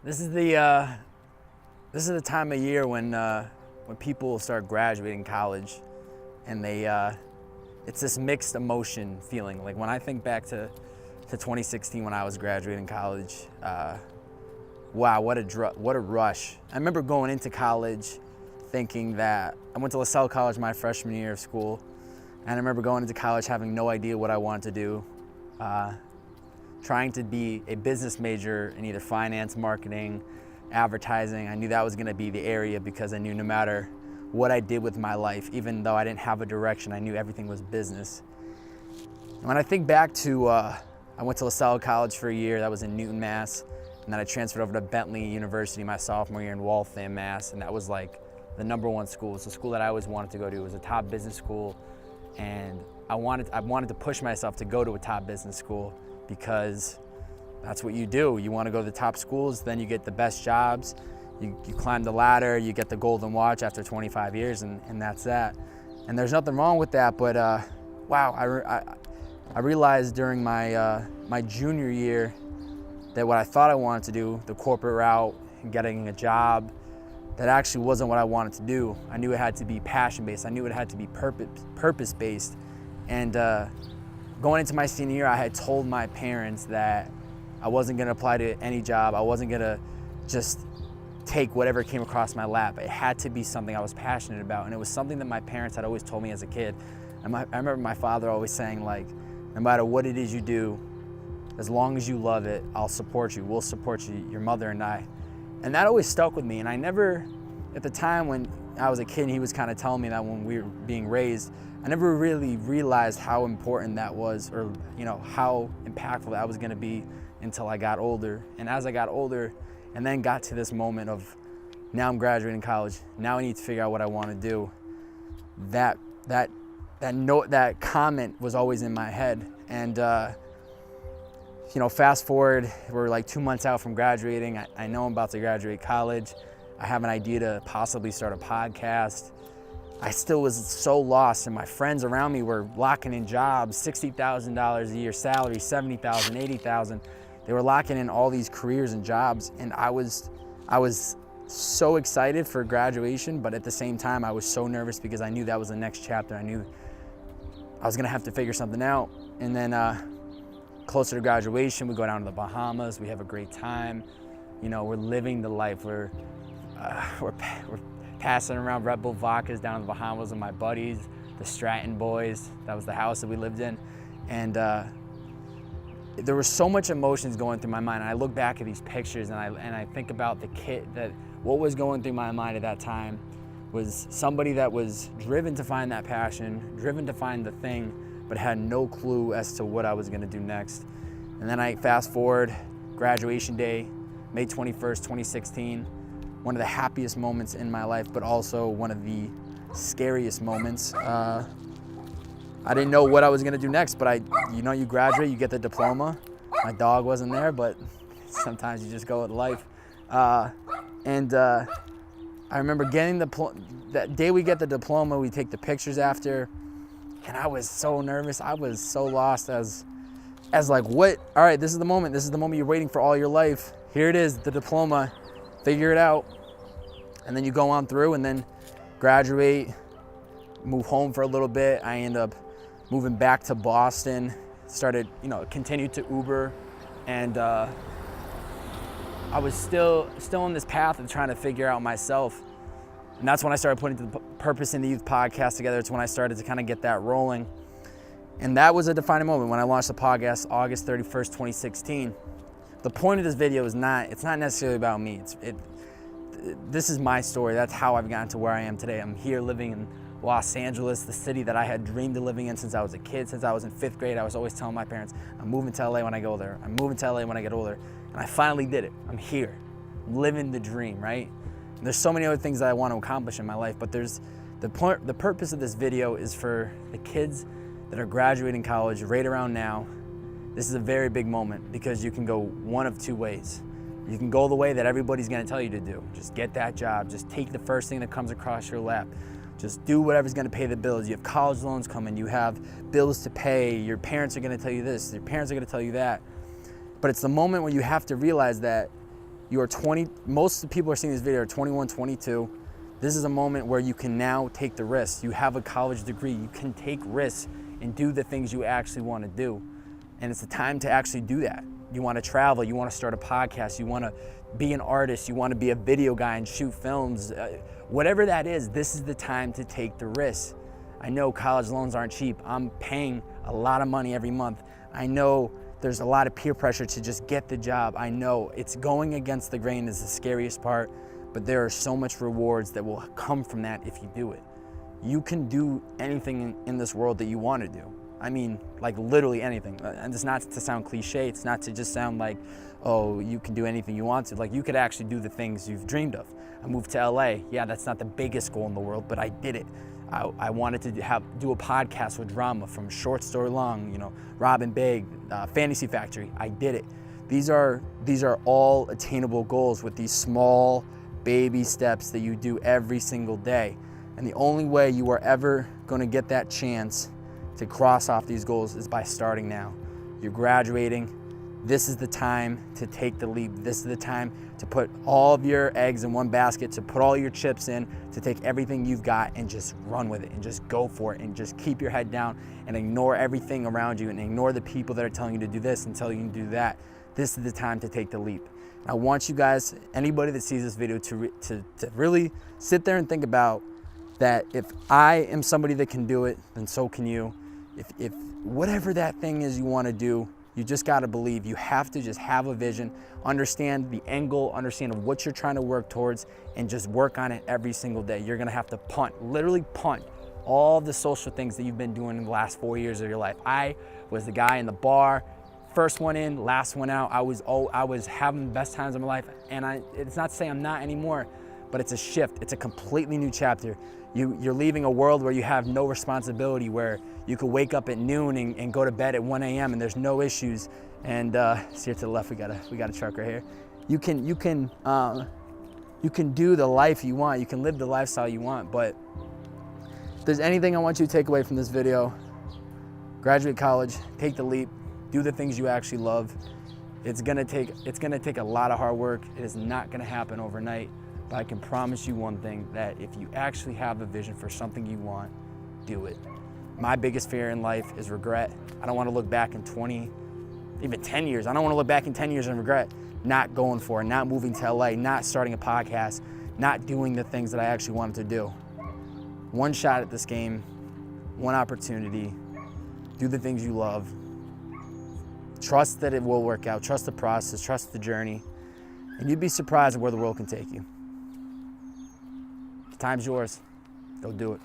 This is the time of year when people start graduating college, and it's this mixed emotion feeling. Like when I think back to 2016 when I was graduating college, wow, what a rush. I remember going into college thinking that I went to LaSalle College my freshman year of school, and I remember going into college having no idea what I wanted to do. Trying to be a business major in either finance, marketing, advertising. I knew that was gonna be the area because I knew no matter what I did with my life, even though I didn't have a direction, I knew everything was business. And when I think back to, I went to LaSalle College for a year, that was in Newton, Mass. And then I transferred over to Bentley University my sophomore year in Waltham, Mass. And that was like the #1 school. It's the school that I always wanted to go to. It was a top business school. And I wanted to push myself to go to a top business school, because that's what you do. You want to go to the top schools, then you get the best jobs, you climb the ladder, you get the golden watch after 25 years, and that's that. And there's nothing wrong with that, but wow, I realized during my junior year that what I thought I wanted to do, the corporate route, getting a job, that actually wasn't what I wanted to do. I knew it had to be passion-based. I knew it had to be purpose-based. And going into my senior year, I had told my parents that I wasn't gonna apply to any job. I wasn't gonna just take whatever came across my lap. It had to be something I was passionate about. And it was something that my parents had always told me as a kid. And I remember my father always saying, like, no matter what it is you do, as long as you love it, I'll support you. We'll support you, your mother and I. And that always stuck with me. And I never, at the time when I was a kid, he was kind of telling me that when we were being raised, I never really realized how important that was, or how impactful that was gonna be until I got older. And as I got older, and then got to this moment of, now I'm graduating college, now I need to figure out what I wanna do. That comment was always in my head. And fast forward, we're like 2 months out from graduating. I know I'm about to graduate college. I have an idea to possibly start a podcast. I still was so lost, and my friends around me were locking in jobs, $60,000 a year salary, $70,000, $80,000. They were locking in all these careers and jobs, and I was so excited for graduation, but at the same time, I was so nervous because I knew that was the next chapter. I knew I was gonna have to figure something out. And then closer to graduation, we go down to the Bahamas, we have a great time. We're living the life. We're passing around Red Bull vodkas down in the Bahamas with my buddies, the Stratton boys. That was the house that we lived in. And there was so much emotions going through my mind. And I look back at these pictures and I think about the kid, that what was going through my mind at that time was somebody that was driven to find that passion, driven to find the thing, but had no clue as to what I was gonna do next. And then I fast forward, graduation day, May 21st, 2016. One of the happiest moments in my life, but also one of the scariest moments. I didn't know what I was gonna do next, but you graduate, you get the diploma. My dog wasn't there, but sometimes you just go with life. I remember getting that day we get the diploma, we take the pictures after, and I was so nervous. I was so lost as like, what? All right, this is the moment. This is the moment you're waiting for all your life. Here it is, the diploma. Figure it out. And then you go on through and then graduate, move home for a little bit. I end up moving back to Boston, continued to Uber. And I was still on this path of trying to figure out myself. And that's when I started putting the Purpose in the Youth podcast together. It's when I started to kind of get that rolling. And that was a defining moment when I launched the podcast, August 31st, 2016. The point of this video is it's not necessarily about me. This is my story. That's how I've gotten to where I am today. I'm here living in Los Angeles, the city that I had dreamed of living in since I was a kid. Since I was in 5th grade, I was always telling my parents, I'm moving to LA when I go there. I'm moving to LA when I get older. And I finally did it. I'm here. I'm living the dream, right? And there's so many other things that I want to accomplish in my life, but the purpose of this video is for the kids that are graduating college right around now. This is a very big moment because you can go one of two ways. You can go the way that everybody's gonna tell you to do. Just get that job, just take the first thing that comes across your lap. Just do whatever's gonna pay the bills. You have college loans coming, you have bills to pay, your parents are gonna tell you this, your parents are gonna tell you that. But it's the moment when you have to realize that You are 20, most of the people are seeing this video are 21, 22. This is a moment where you can now take the risks. You have a college degree, you can take risks and do the things you actually want to do. And it's the time to actually do that. You want to travel, you want to start a podcast, you want to be an artist, you want to be a video guy and shoot films, whatever that is, this is the time to take the risks. I know college loans aren't cheap. I'm paying a lot of money every month. I know there's a lot of peer pressure to just get the job. I know it's going against the grain is the scariest part, but there are so much rewards that will come from that if you do it. You can do anything in this world that you want to do. I mean, like literally anything. And it's not to sound cliche, it's not to just sound like, oh, you can do anything you want to. Like you could actually do the things you've dreamed of. I moved to LA. Yeah, that's not the biggest goal in the world, but I did it. I wanted to do a podcast with drama from short story long, you know, Robin Big, Fantasy Factory. I did it. These are all attainable goals with these small baby steps that you do every single day. And the only way you are ever going to get that chance to cross off these goals is by starting now. You're graduating. This is the time to take the leap. This is the time to put all of your eggs in one basket, to put all your chips in, to take everything you've got and just run with it and just go for it and just keep your head down and ignore everything around you and ignore the people that are telling you to do this and telling you to do that. This is the time to take the leap. I want you guys, anybody that sees this video, to really sit there and think about that if I am somebody that can do it, then so can you. If whatever that thing is you want to do, you just got to believe. You have to just have a vision, understand the end goal, understand what you're trying to work towards, and just work on it every single day. You're going to have to punt, literally punt all the social things that you've been doing in the last 4 years of your life. I was the guy in the bar, first one in, last one out. I was having the best times of my life, and it's not to say I'm not anymore, but it's a shift. It's a completely new chapter. You're leaving a world where you have no responsibility, where you could wake up at noon and go to bed at 1 a.m. and there's no issues. And see here to the left, we got a truck right here. You can do the life you want. You can live the lifestyle you want. But if there's anything I want you to take away from this video, graduate college, take the leap, do the things you actually love. It's gonna take a lot of hard work. It is not gonna happen overnight. But I can promise you one thing, that if you actually have a vision for something you want, do it. My biggest fear in life is regret. I don't want to look back in 20, even 10 years. I don't want to look back in 10 years and regret not going for it, not moving to LA, not starting a podcast, not doing the things that I actually wanted to do. One shot at this game, one opportunity, do the things you love. Trust that it will work out, trust the process, trust the journey, and you'd be surprised at where the world can take you. The time's yours. Go do it.